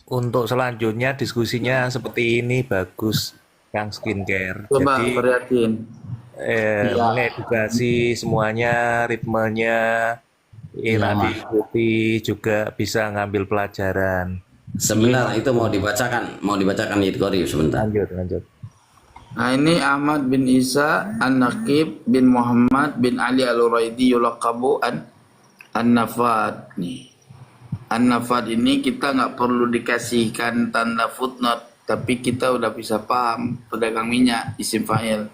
untuk selanjutnya diskusinya seperti ini bagus, Kang Skincare. Coba Jadi perhatiin. Iya, mengedukasi semuanya, ritmenya, iya enak Mas. diikuti, juga bisa ngambil pelajaran. Sebentar, itu mau dibacakan Yid Qori sebentar. Lanjut, lanjut. Nah, ini Ahmad bin Isa An-Naqib bin Muhammad bin Ali Al-Uraidi yulaqabu An-Nafad nih. An-Nafad ini kita nggak perlu dikasihkan tanda footnote, tapi kita udah bisa paham pedagang minyak isim fa'il.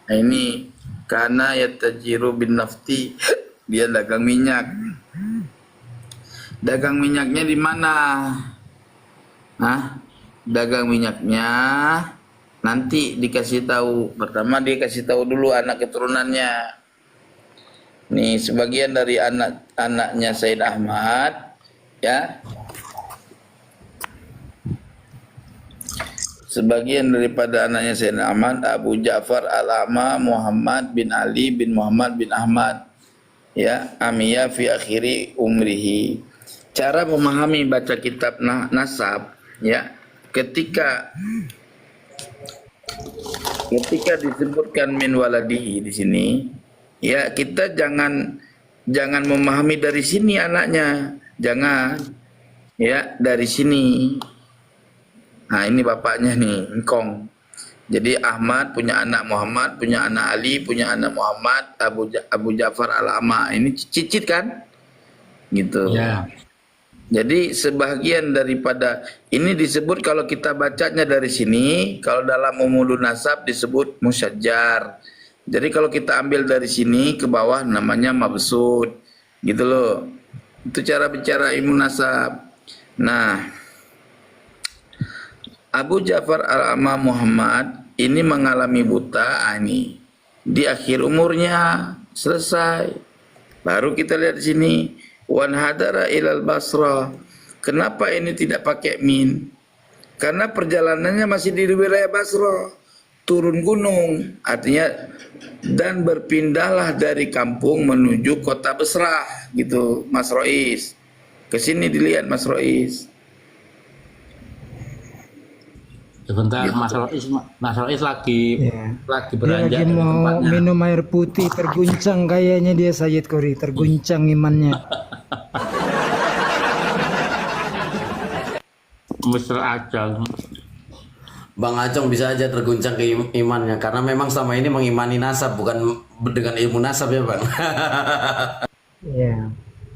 Nah, ini karena yatajiru bin nafti, dia dagang minyak. Dagang minyaknya di mana? Nah, dagang minyaknya nanti dikasih tahu. Pertama dia kasih tahu dulu anak keturunannya. Nih sebagian dari anak-anaknya Said Ahmad, ya. Sebagian daripada anaknya Said Ahmad, Abu Ja'far Al-A'ma Muhammad bin Ali bin Muhammad bin Ahmad, ya, Amiyah fi akhiri umrihi. Cara memahami baca kitab nasab, ya, ketika disebutkan min waladihi di sini, ya, kita jangan memahami dari sini anaknya, jangan, ya, dari sini. Nah, ini bapaknya nih, engkong. Jadi Ahmad punya anak Muhammad, punya anak Ali, punya anak Muhammad, Abu Ja'far Al-A'ma. Ini cicit kan? Gitu. Ya. Jadi sebagian daripada ini disebut kalau kita bacanya dari sini, kalau dalam umulun nasab disebut musyajjar. Jadi kalau kita ambil dari sini ke bawah namanya mabsud. Gitu loh. Itu cara bicara ilmu nasab. Nah, Abu Ja'far Al-A'ma Muhammad ini mengalami buta ini di akhir umurnya, selesai. Baru kita lihat di sini, wan hadara ilal Basra. Kenapa ini tidak pakai min? Karena perjalanannya masih di wilayah Basra, turun gunung, artinya dan berpindahlah dari kampung menuju kota Basrah, gitu, Mas Rois. Ke sini dilihat Mas Rois. Sebentar, Mas Rois lagi Ya. lagi Dia beranjak lagi dari mau tempatnya. minum air putih, terguncang kayaknya dia Sayyid Qori, terguncang imannya. Mr. Acong. Bang Acong bisa aja terguncang ke imannya karena memang selama ini mengimani nasab bukan dengan ilmu nasab ya Bang. Ya.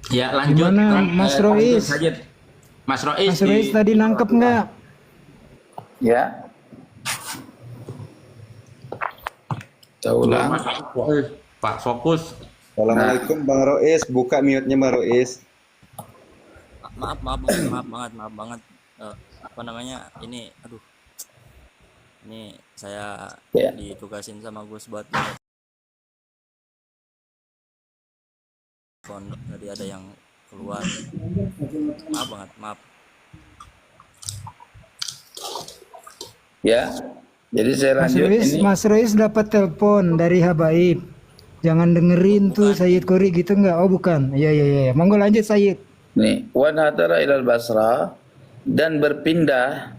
Ya lanjut. Gimana, Mas lanjut Rois? saja. Mas Rois, Mas Rois tadi nangkep nggak? Ya. Kita ulang. Mas Rois, Pak fokus. Assalamualaikum Bang Rois, buka mute-nya Bang Rois. Maaf banget. Apa namanya, ini aduh, ini saya Ya. ditugasin sama Gus buat pondok, tadi ada yang keluar, maaf. Ya. Jadi saya lanjut ini. Mas Rois dapat telepon dari Habaib. Jangan dengerin tuh Sayyid Qori gitu nggak? Oh bukan. Iya. Monggo lanjut Sayyid. Nih, wan hadara ilal Basra dan berpindah.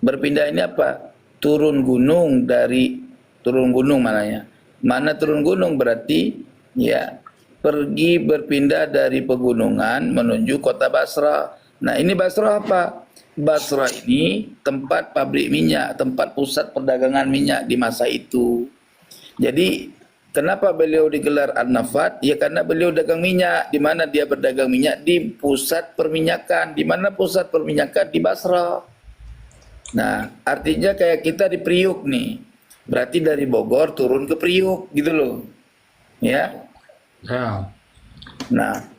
Berpindah ini apa? Turun gunung mananya. Mana turun gunung berarti ya pergi berpindah dari pegunungan menuju kota Basra. Nah, ini Basra apa? Basra ini tempat pabrik minyak, tempat pusat perdagangan minyak di masa itu. Jadi kenapa beliau digelar An-Nafad? Ya karena beliau dagang minyak. Di mana dia berdagang minyak? Di pusat perminyakan. Di mana pusat perminyakan? Di Basra. Nah, artinya kayak kita di Priuk nih. Berarti dari Bogor turun ke Priuk gitu loh. Ya. Ya. Nah,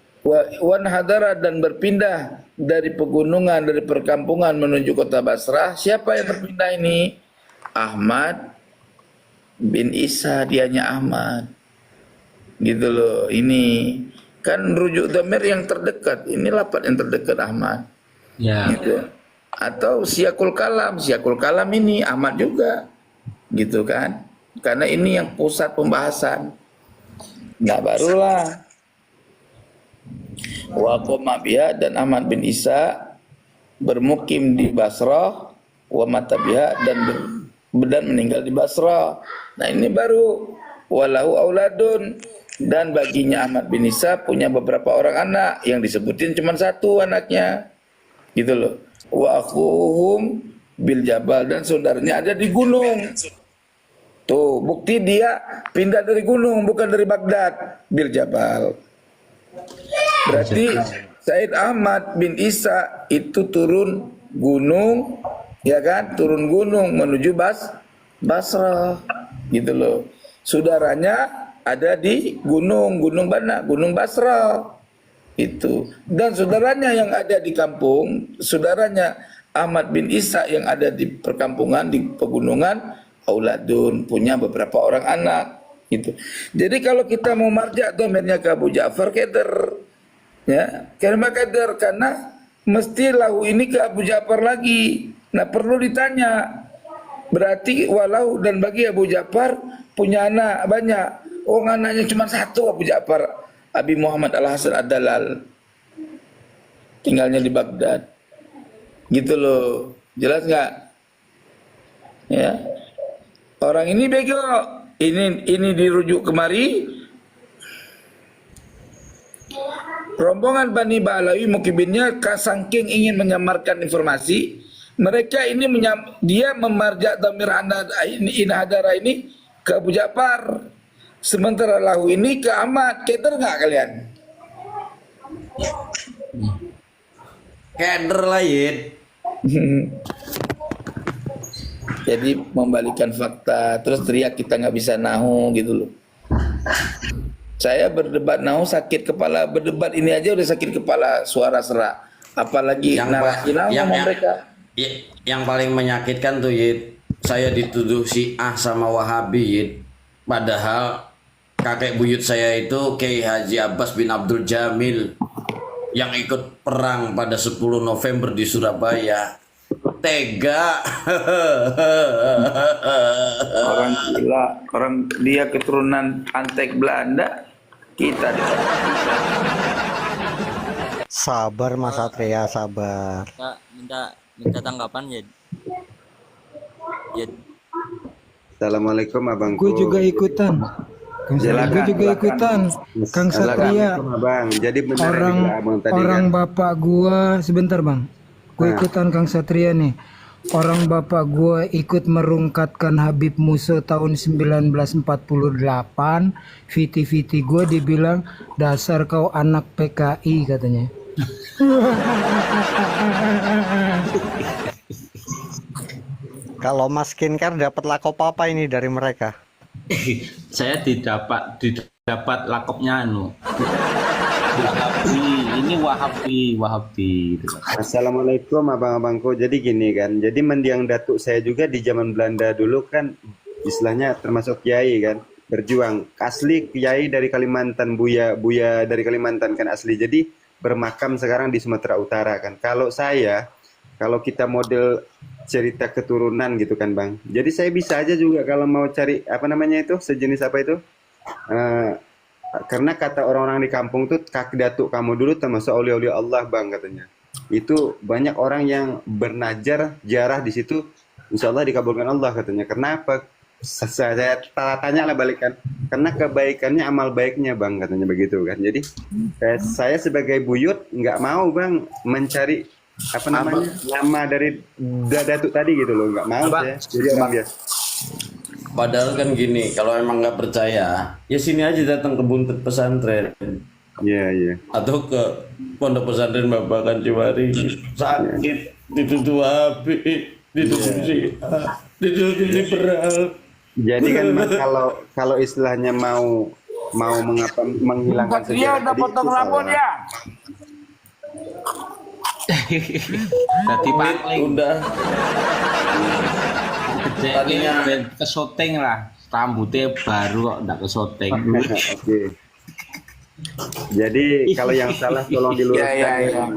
wan hadara dan berpindah dari pegunungan, dari perkampungan menuju kota Basrah. Siapa yang berpindah ini? Ahmad bin Isa, dianya Ahmad. Gitu loh. Ini kan rujuk dhamir yang terdekat. Ini lapat yang terdekat Ahmad. Ya. Gitu. Atau siakul kalam ini Ahmad juga. Gitu kan? Karena ini yang pusat pembahasan. Nah, barulah Waqoma biha dan Ahmad bin Isa bermukim di Basrah wa mata biha dan meninggal di Basrah. Nah ini baru walahu auladun, dan baginya Ahmad bin Isa punya beberapa orang anak yang disebutin cuma satu anaknya gitu loh. Wa akhuhum bil jabal, dan saudaranya ada di gunung. Tuh bukti dia pindah dari gunung, bukan dari Baghdad, bil jabal. Berarti Said Ahmad bin Isa itu turun gunung, ya kan, turun gunung menuju Basrah gitu loh. Saudaranya ada di gunung mana? Gunung Basrah itu. Dan saudaranya yang ada di kampung, saudaranya Ahmad bin Isa yang ada di perkampungan, di pegunungan, auladun, punya beberapa orang anak gitu. Jadi kalau kita mau marja domennya ke Abu Ja'far Keder, ya, karena Keder, karena mesti lahu ini ke Abu Ja'far lagi. Nah perlu ditanya, berarti walau dan bagi Abu Ja'far punya anak banyak. Oh anaknya cuma satu, Abu Ja'far Abi Muhammad Al-Hasan Ad-Dalal, tinggalnya di Baghdad gitu loh. Jelas nggak? Ya, orang ini bego, ini dirujuk kemari. Rombongan Bani Ba'alawi mukibinnya saking ingin menyamarkan informasi, mereka ini dia memarjak damir inhadara ini ke Abu Ja'far, sementara lahu ini ke Ahmad. Keder nggak kalian? Keder lah Yid. Jadi membalikan fakta, terus teriak kita nggak bisa nahu gitu loh. Saya berdebat nahu sakit kepala, berdebat ini aja udah sakit kepala, suara serak, apalagi narasi nahu mereka. Yang paling menyakitkan tuh Yid, saya dituduh Syiah sama Wahabi Yid, padahal kakek buyut saya itu Kiai Haji Abbas bin Abdul Jamil yang ikut perang pada 10 November di Surabaya. Tega. Orang gila, orang dia keturunan Antek Belanda, kita Sabar Mas Satria, sabar. Minta tanggapan ya. Assalamualaikum abangku. Gue juga ikutan. Gue juga ikutan. Kang Satria. Bang. Jadi benar Orang bapak gua, sebentar bang. Gue ikutan Kang Satria nih. Orang bapak gua ikut merungkatkan Habib Musa tahun 1948. Viti gua dibilang dasar kau anak PKI katanya. Kalau Mas Skincare dapat lakop apa ini dari mereka? Saya didapat lakopnya Wahabi. Assalamualaikum abang-abangku. Jadi gini kan, jadi mendiang datuk saya juga di zaman Belanda dulu kan, istilahnya termasuk kiai kan, berjuang. Asli kiai dari Kalimantan, buya dari Kalimantan kan asli. Jadi bermakam sekarang di Sumatera Utara kan. Kalau kita model cerita keturunan gitu kan bang. Jadi saya bisa aja juga kalau mau cari apa namanya itu, sejenis apa itu. Karena kata orang-orang di kampung tuh kaki datuk kamu dulu termasuk aulia-aulia Allah bang katanya. Itu banyak orang yang bernajar jarah di situ, insya Allah dikabulkan Allah katanya. Kenapa? Saya tanya lah balikan. Karena kebaikannya amal baiknya bang katanya begitu kan. Jadi saya sebagai buyut nggak mau bang mencari apa namanya nama dari datuk tadi gitu loh, nggak mau saya. Jadi orang biasa. Padahal kan gini, kalau emang nggak percaya, ya sini aja datang ke buntut pesantren. Iya. Atau ke pondok pesantren Babakan Ciwari. Sakit, dituduh Habib, dituduh Syiah, dituduh liberal. Jadi kan mas, kalau istilahnya mau menghilangkan sejarah. Dia potong rambut ya. Tadi paling Udah. tadinya ke syuting lah, rambutnya baru kok nggak ke syuting. Oke. Jadi kalau yang salah tolong diluruskan. Ya.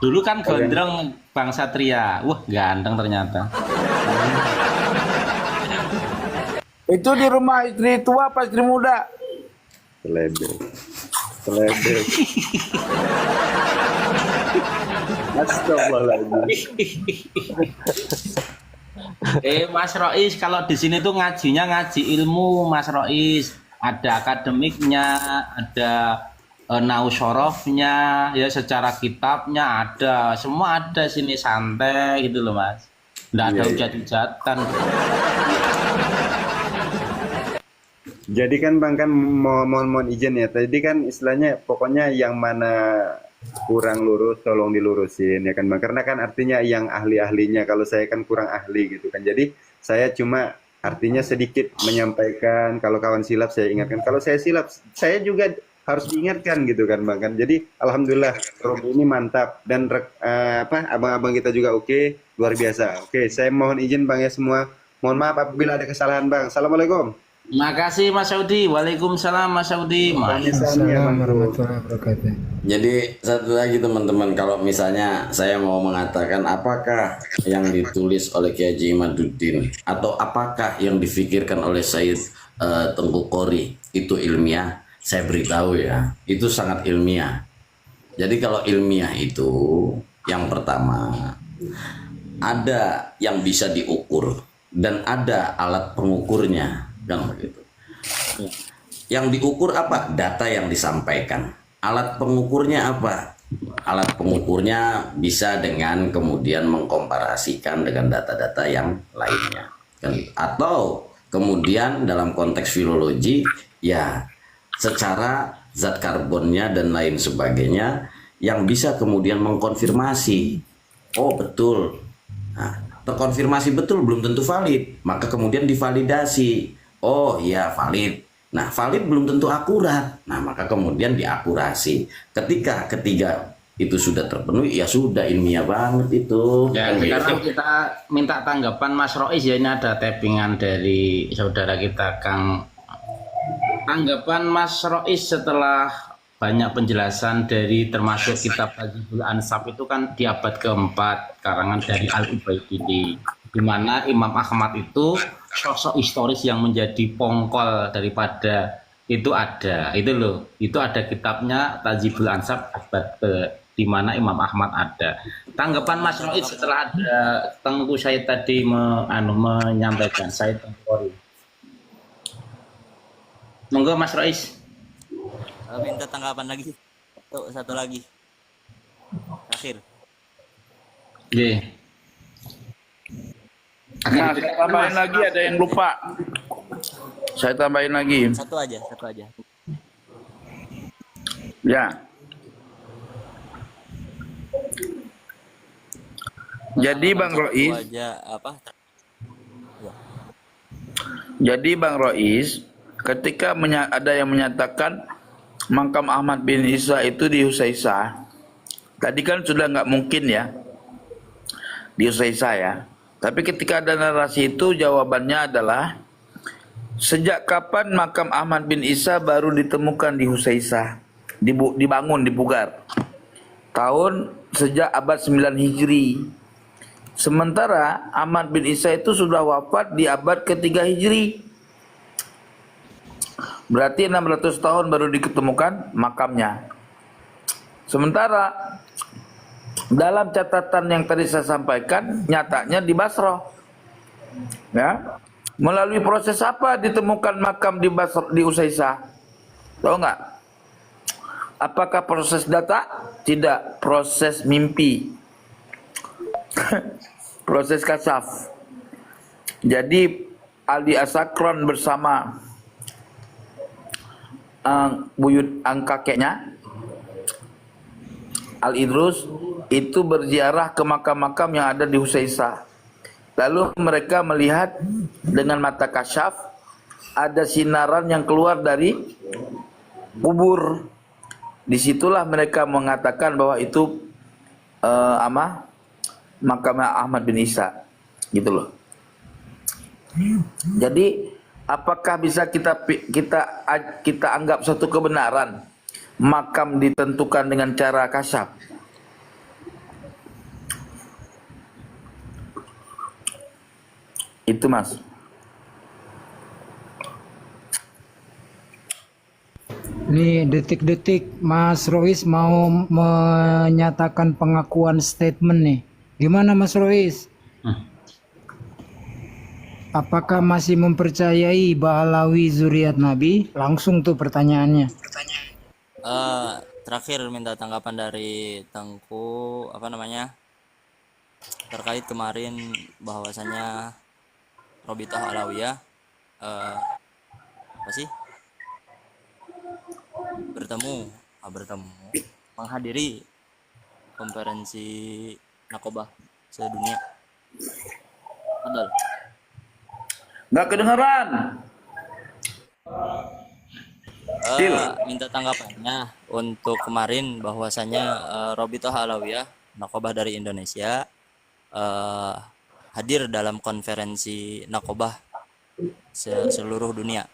Dulu kan gondrong Bang Satria, wah ganteng ternyata. Itu di rumah istri tua apa istri muda? Selebel. Mas Rois, kalau di sini tuh ngajinya ngaji ilmu, Mas Rois. Ada akademiknya, ada nausorofnya, ya secara kitabnya ada, semua ada sini santai gitu loh Mas. Nggak ada hujat-hujatan. Jadi kan Bang kan mohon izin ya. Tadi kan istilahnya pokoknya yang mana kurang lurus tolong dilurusin ya kan Bang. Karena kan artinya yang ahli-ahlinya, kalau saya kan kurang ahli gitu kan. Jadi saya cuma artinya sedikit menyampaikan, kalau kawan silap saya ingatkan. Kalau saya silap saya juga harus diingatkan gitu kan Bang kan. Jadi alhamdulillah Rob ini mantap dan abang-abang kita juga oke, luar biasa. Oke, saya mohon izin Bang ya semua. Mohon maaf apabila ada kesalahan Bang. Assalamualaikum. Makasih Mas Saudi. Waalaikumsalam Mas Saudi. Assalamualaikum warahmatullahi wabarakatuh. Jadi satu lagi teman-teman, kalau misalnya saya mau mengatakan apakah yang ditulis oleh Kiai Haji Imaduddin atau apakah yang difikirkan oleh Said Tengku Qori itu ilmiah, saya beritahu ya, itu sangat ilmiah. Jadi kalau ilmiah itu yang pertama ada yang bisa diukur dan ada alat pengukurnya, kan begitu. Yang diukur apa? Data yang disampaikan. Alat pengukurnya apa? Alat pengukurnya bisa dengan kemudian mengkomparasikan dengan data-data yang lainnya, kan? Atau kemudian dalam konteks filologi ya secara zat karbonnya dan lain sebagainya yang bisa kemudian mengkonfirmasi, oh betul. Nah, terkonfirmasi betul belum tentu valid, maka kemudian divalidasi, oh iya valid. Nah, valid belum tentu akurat. Nah, maka kemudian diakurasi. Ketika ketiga itu sudah terpenuhi, ya sudah ilmiah banget itu. Ya, sekarang kita minta tanggapan Mas Rois ya, ini ada tappingan dari saudara kita Kang. Tanggapan Mas Rois setelah banyak penjelasan dari termasuk kitab Tajibul Ansab itu kan di abad keempat, karangan dari Al-Ubaidili, di mana Imam Ahmad itu sosok historis yang menjadi pongkol daripada itu ada, itu loh, itu ada kitabnya Tajibul Ansab abad di mana Imam Ahmad ada. Tanggapan Mas Rois setelah ada Tengku Said tadi menyampaikan, Said Tengku Qori. Monggo Mas Rois. Minta tanggapan lagi. Satu lagi. Terakhir. Oke. Nah, saya tambahin lagi, ada yang lupa. Saya tambahin lagi. Satu aja. Ya. Jadi Bang Rois, jadi Bang Rois, ketika ada yang menyatakan makam Ahmad bin Isa itu di Husaisah, tadi kan sudah nggak mungkin ya di Husaisah ya. Tapi ketika ada narasi itu, jawabannya adalah sejak kapan makam Ahmad bin Isa baru ditemukan di Husaisah, dibangun di Pugar? Sejak abad 9 Hijri. Sementara Ahmad bin Isa itu sudah wafat di abad ke-3 Hijri. Berarti 600 tahun baru diketemukan makamnya. Sementara dalam catatan yang tadi saya sampaikan, nyatanya di Basrah. Ya. Melalui proses apa ditemukan makam di Basrah, di Usaisah? Tahu nggak? Apakah proses data? Tidak, proses mimpi. Proses kasaf. Jadi Ali Asakron bersama buyut kakeknya Al Idrus itu berziarah ke makam-makam yang ada di Husaisah. Lalu mereka melihat dengan mata kasyaf ada sinaran yang keluar dari kubur. Disitulah mereka mengatakan bahwa itu makam Ahmad bin Isa, gitu loh. Jadi apakah bisa kita anggap suatu kebenaran makam ditentukan dengan cara kasyaf? Itu Mas. Nih detik-detik Mas Rois mau menyatakan pengakuan statement nih. Gimana Mas Rois? Apakah masih mempercayai Ba'alawi zuriat Nabi? Langsung tuh pertanyaannya. Terakhir minta tanggapan dari Tengku terkait kemarin bahwasannya Robitoh Alawiyah bertemu menghadiri konferensi Nakobah sedunia. Adal. Nggak kedengeran. Minta tanggapannya untuk kemarin bahwasannya Robitoh Alawiyah Nakobah dari Indonesia hadir dalam konferensi Nakobah seluruh dunia.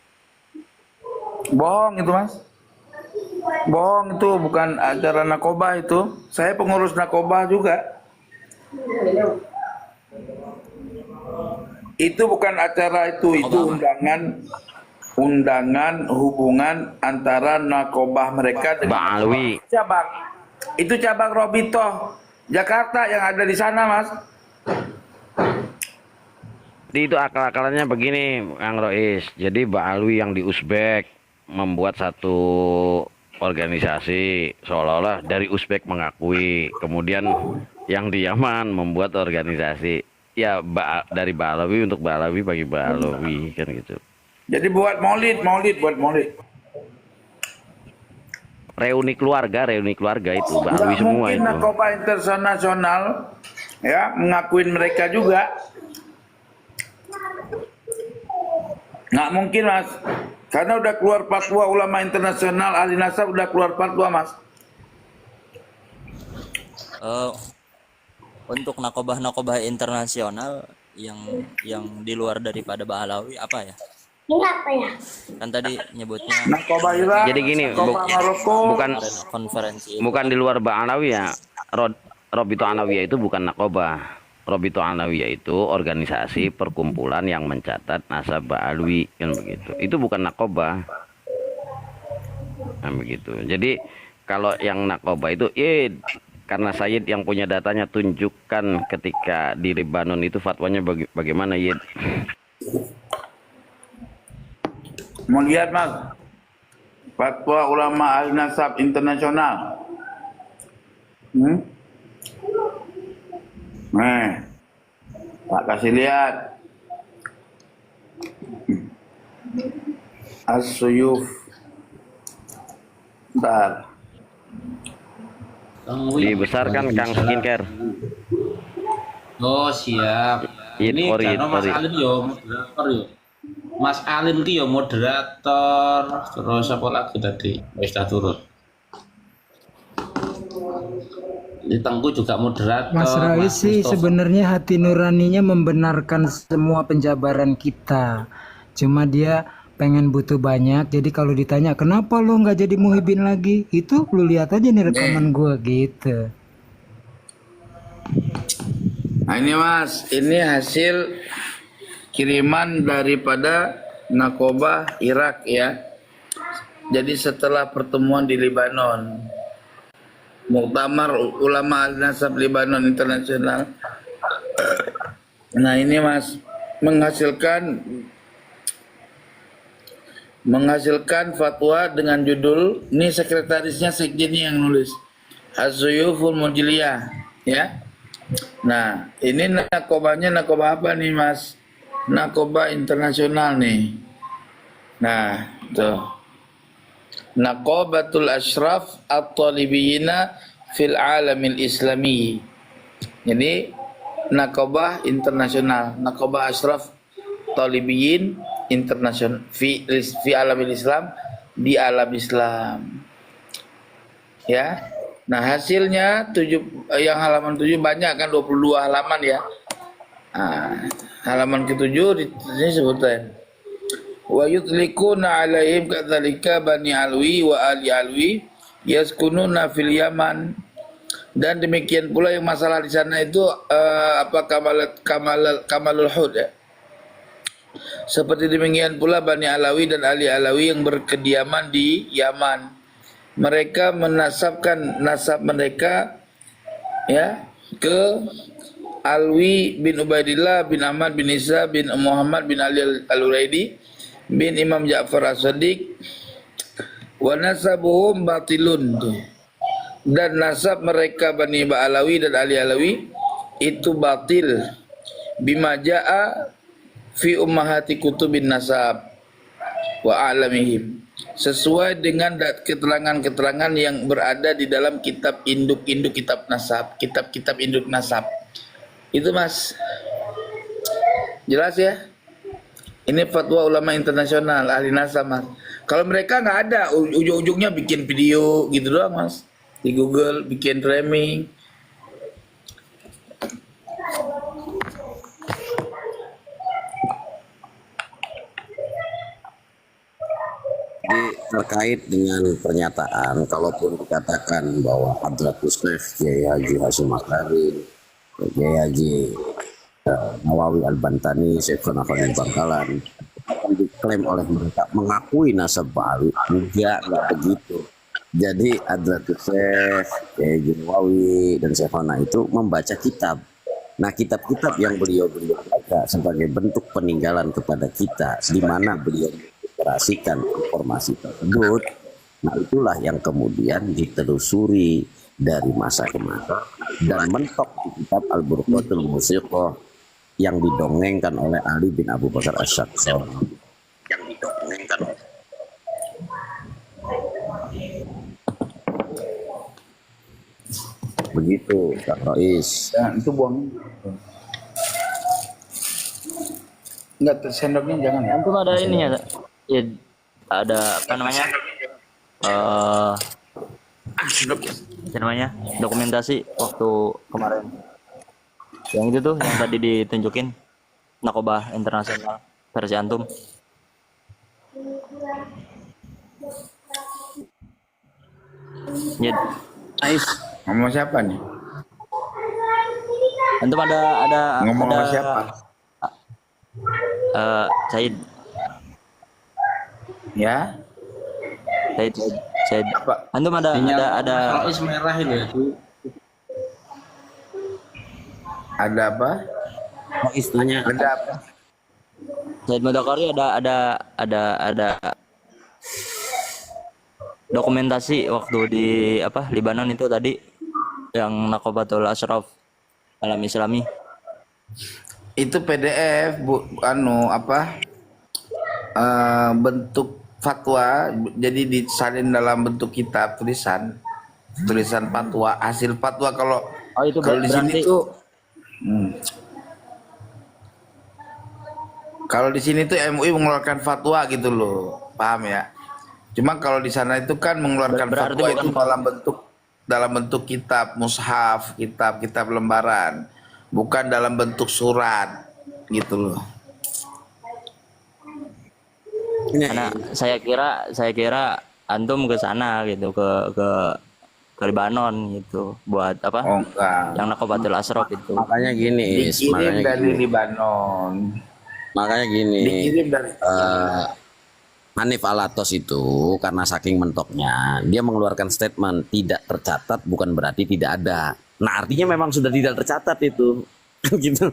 Bohong itu Mas. Bohong, itu bukan acara Nakobah itu. Saya pengurus Nakobah juga. Itu bukan acara itu undangan hubungan antara Nakobah mereka dengan Ba'alawi. cabang. Itu cabang Robitoh Jakarta yang ada di sana, Mas. Jadi itu akal-akalannya begini, Kang Rois. Jadi Ba'alawi yang di Uzbek membuat satu organisasi seolah-olah dari Uzbek mengakui, kemudian yang di Yaman membuat organisasi ya dari Ba'alawi untuk Ba'alawi bagi Ba'alawi kan gitu. Jadi buat maulid. Reuni keluarga itu Ba'alawi Nggak semua mungkin itu. Nakobah internasional ya mengakuin mereka juga. Nggak mungkin Mas, karena udah keluar fatwa ulama internasional ahli nasab, udah keluar fatwa Mas. Untuk nakobah internasional yang di luar daripada Ba'alawi apa ya? Kan tadi nyebutnya Nakobah Irak, Jadi gini, Nakobah Maroko, konferensi bukan di luar Ba'alawi ya. Robito Alawiyah itu bukan Nakobah. Robito Alawiyah itu organisasi perkumpulan yang mencatat nasab Ba'alawi kan begitu. Itu bukan Nakobah. Nah, begitu. Jadi kalau yang Nakobah itu karena Sayyid yang punya datanya, tunjukkan ketika di Lebanon itu fatwanya bagaimana Yid? mau lihat Mas, fatwa ulama ahli nasab internasional. Nih, tak kasih lihat. As-Suyuf. Bentar. Dibesarkan Kang Skincare. Oh siap. Ini karena Mas Alin yo moderator yo. Mas Alin ki yo moderator. Terus apa lagi tadi? Wis dah turun. Di Tengku juga moderator. Mas Rais sih sebenarnya hati nuraninya membenarkan semua penjabaran kita. Cuma dia pengen butuh banyak. Jadi kalau ditanya kenapa lo nggak jadi muhibin lagi, itu lu lihat aja nih rekaman gua gitu. Nah ini Mas, ini hasil kiriman daripada Nakobah Irak ya. Jadi setelah pertemuan di Lebanon, Muktamar Ulama Al-Nasab Lebanon Internasional. Nah ini Mas, menghasilkan fatwa dengan judul, ini sekretarisnya sekjennya yang nulis, Az-Zuyuful Mujliyah ya. Nah ini nakobahnya nakobah apa nih Mas? Nakobah internasional nih. Nah tuh, Nakobatul Ashraf At-Talibiyina fil Alamil Islami. Jadi nakobah internasional, nakobah Ashraf Talibiyin internasional fi alamil Islam, di alam Islam. Ya. Nah, hasilnya yang halaman 7 banyak kan, 22 halaman ya. Nah, halaman ke-7 ini sebutan. Wa yutlikuna alaihim kadzalika bani alwi wa ali alwi yaskununa fil Yaman. Dan demikian pula yang masalah di sana itu kamalul hud ya. Seperti demikian pula Bani Alawi dan Ali Alawi yang berkediaman di Yaman. mereka menasabkan nasab mereka ya ke Alwi bin Ubaidillah bin Ahmad bin Isa bin Muhammad bin Ali Al-Uraidi bin Imam Ja'far As-Sadiq wa nasabuhum batilun. Dan nasab mereka Bani Ba'alawi dan Ali Alawi itu batil bima ja'a fi ummahati kutubin nasab wa a'lamihim, sesuai dengan keterangan-keterangan yang berada di dalam kitab induk-induk kitab nasab, kitab-kitab induk nasab. Itu Mas. Jelas ya? Ini fatwa ulama internasional ahli nasab, Mas. Kalau mereka nggak ada, ujung-ujungnya bikin video gitu doang, Mas. Di Google bikin framing. Jadi terkait dengan pernyataan, kalaupun dikatakan bahwa Hadratus Syekh Kiai Haji Hasyim Makarim, Kiai Haji Nawawi Al-Bantani, Syekhuna Khalil Bangkalan akan diklaim oleh mereka mengakui nasab Ba'alawi, enggak begitu. Jadi Hadratus Syekh Kiai Haji Nawawi dan Syekhuna itu membaca kitab. Nah, kitab-kitab yang beliau baca sebagai bentuk peninggalan kepada kita, di mana beliau mengoperasikan informasi tersebut. Nah, itulah yang kemudian ditelusuri dari masa ke masa dan mentok di kitab Al-Burqatul Musiqah yang didongengkan oleh Ali bin Abu Bakar Asy-Syaqqani. Yang didongengkan oleh begitu, Kak Rois. Nah, itu buang. Enggak, sendoknya jangan ya. Antum ada ininya, ya, ada apa namanya? Apa namanya? Dokumentasi waktu kemarin. Yang itu tuh yang tadi ditunjukin Nakobah Internasional versi antum. Ya, Ais, ngomong siapa nih? antum ada Ngomong ada sama siapa? Said. Ya? Said. Apa? Antum ada Rois merah itu. Ada apa? Rois tanya, Ada apa? Said Mudakari ada dokumentasi waktu di apa Libanon itu tadi yang Nakobatul Ashraf Alam Islami. Itu PDF bentuk fatwa, jadi disalin dalam bentuk kitab tulisan fatwa, hasil fatwa. Kalau itu kalau di sini berarti tuh kalau di sini tuh MUI mengeluarkan fatwa gitu loh, paham ya? Cuma kalau di sana itu kan mengeluarkan Berarti fatwa bukan itu dalam bentuk kitab mushaf, kitab lembaran, bukan dalam bentuk surat gitu loh. karena saya kira antum ke sana gitu ke Libanon gitu buat apa? Oh enggak. Yang Nakobatul Ashraf itu. makanya gini, Dikirim dari Libanon. makanya gini. Dikirim dari Hanif Alatos itu karena saking mentoknya dia mengeluarkan statement tidak tercatat bukan berarti tidak ada. Nah, artinya memang sudah tidak tercatat itu. Gitu.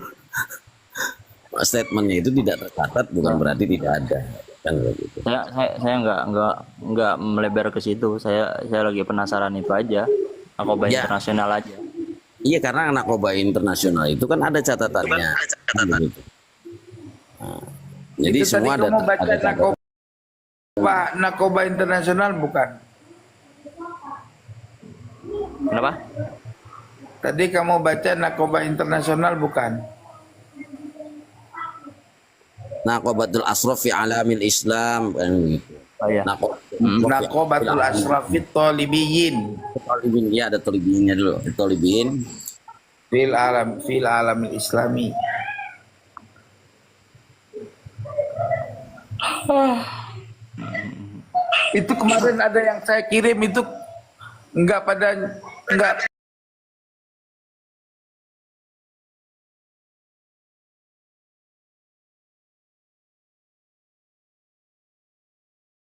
Statementnya itu tidak tercatat bukan berarti tidak ada. Kan begitu. Saya nggak melebar ke situ. Saya lagi penasaran itu aja. Nakobah Ya. internasional aja. Iya, karena Nakobah Internasional itu kan ada catatannya. Gitu. Nah, jadi itu semua tadi ada. kamu baca ada Nakobah Internasional bukan? Kenapa? Tadi kamu baca Nakobah Internasional bukan? Nakobatul Ashraf fi Alamil Islam kan gitu. Oh iya. Nakobatul Ashraf fit Talibiyin Tolibin, ya ada Tolibinnya dulu. Tolibin. fil alamil Islami. Itu kemarin ada yang saya kirim itu enggak